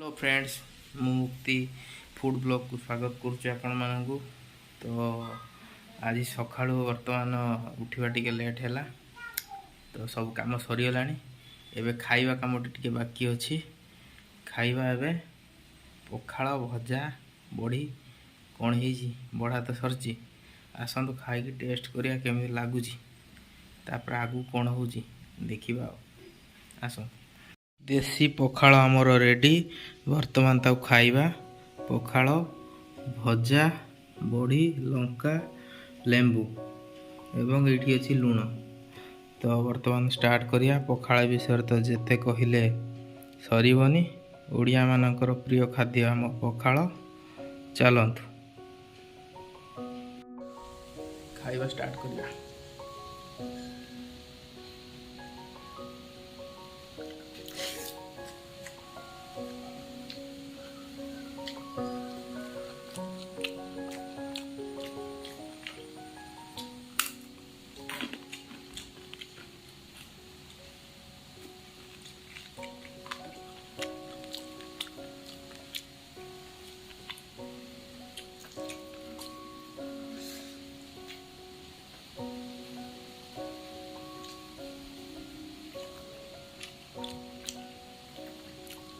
Hello friends, मु मुक्ति food blog को स्वागत करूँ। तो आज सका बर्तमान उठा टे लेट है तो सब कम सरीगला। एवं खाइबा कम टे बाकी अच्छी खाइबा एवं पखाड़ भजा बड़ी कौन है बड़ा तो सरची आसतु खाई टेस्ट करिया केमी लगुच तापर आगू कौन हो देखा आस। देसी पखाड़ आमर रेडी बर्तमान ताऊ खाइबा पखाड़ भजा बड़ी लंका लेंबू एवं ये अच्छी लुण। तो बर्तमान स्टार्ट करिया पखाड़ विषय तो जेते कहले सरबनी। ओडिया मानकर प्रिय खाद्य आम पखाड़। चलतु खाइबा स्टार्ट करिया।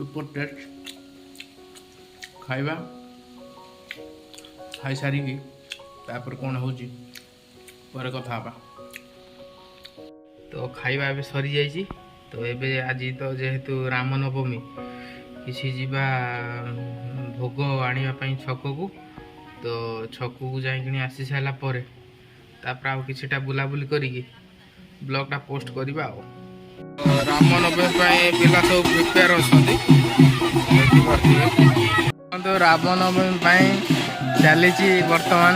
सुपर टेस्ट खाइबा खाई सारी तापर कौन हो कथा बा। तो खाइबा एबे सरी जाइए। तो एबे आज तो जेहेतु रामनवमी किसी जीवा भोग आनिबा पई छक को। तो छक को जाइकि आसी सारा पर तापर आउ किछिटा बुलाबुली करिकी ब्लॉगटा पोस्ट करवा। रामनवमी पिला सब प्रिपेयर अच्छा तो रामनवमी चली बर्तमान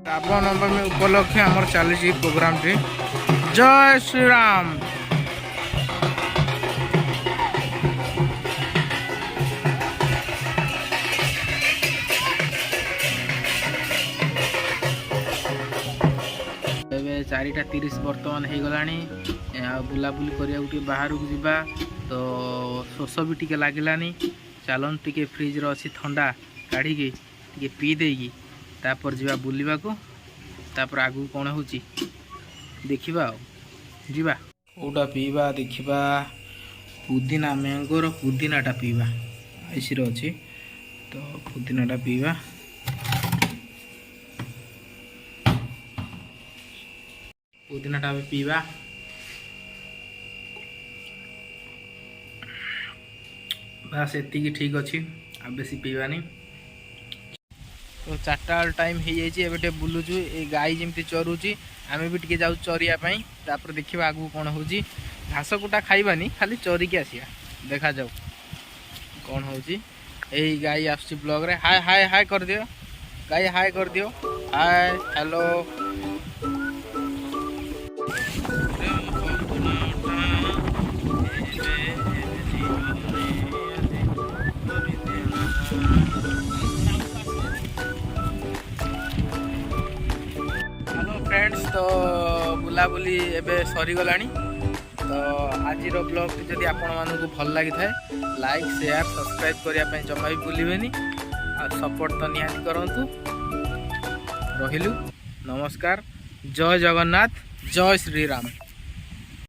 रामनवमी उपलक्षे आमर चली प्रोग्राम टी। जय श्री राम। एबे 4:30 बर्तमान हो गला। बुलाबुली करिया बाहर को जीवा तो शोष भी टिके लगिलानी। चलन टिके फ्रिज रो अच्छी ठंडा काढ़ी टिके पी देगी तापर जीवा बुलिबा को। तापर आगू कौन हो देखा जीवा कौटा पीवा देखा। पुदीना मैंगोर पुदीनाटा पीवा आईसी अच्छी तो पुदीनाटा पीवा। पुदीनाटा भी पीवा। बस एति ठीक अच्छी आ बेसी पीवानी। तो 4टा टाइम हो जाए बुलुचु ए गाई जमी चरुची आमे भी टिके जाऊ चरिया तापर देखा आगू कौन हो घास कुटा खाइबानी खाली चरिकी आसिया देखा जाऊ कौन हो। गाई आसुची ब्लॉग रे। हाय हाय हाय कर दियो गाई हाय कर दियो। Hi hello. फ्रेंड्स तो बुलाबुली एबे सरीगला। तो आज ब्लॉग जदि आपण मानू भल लगी थाए लाइक शेयर सब्सक्राइब करने जमा भी भूलें। सपोर्ट तो निहाती करंतु। रहिलु नमस्कार। जय जगन्नाथ। जय श्री राम।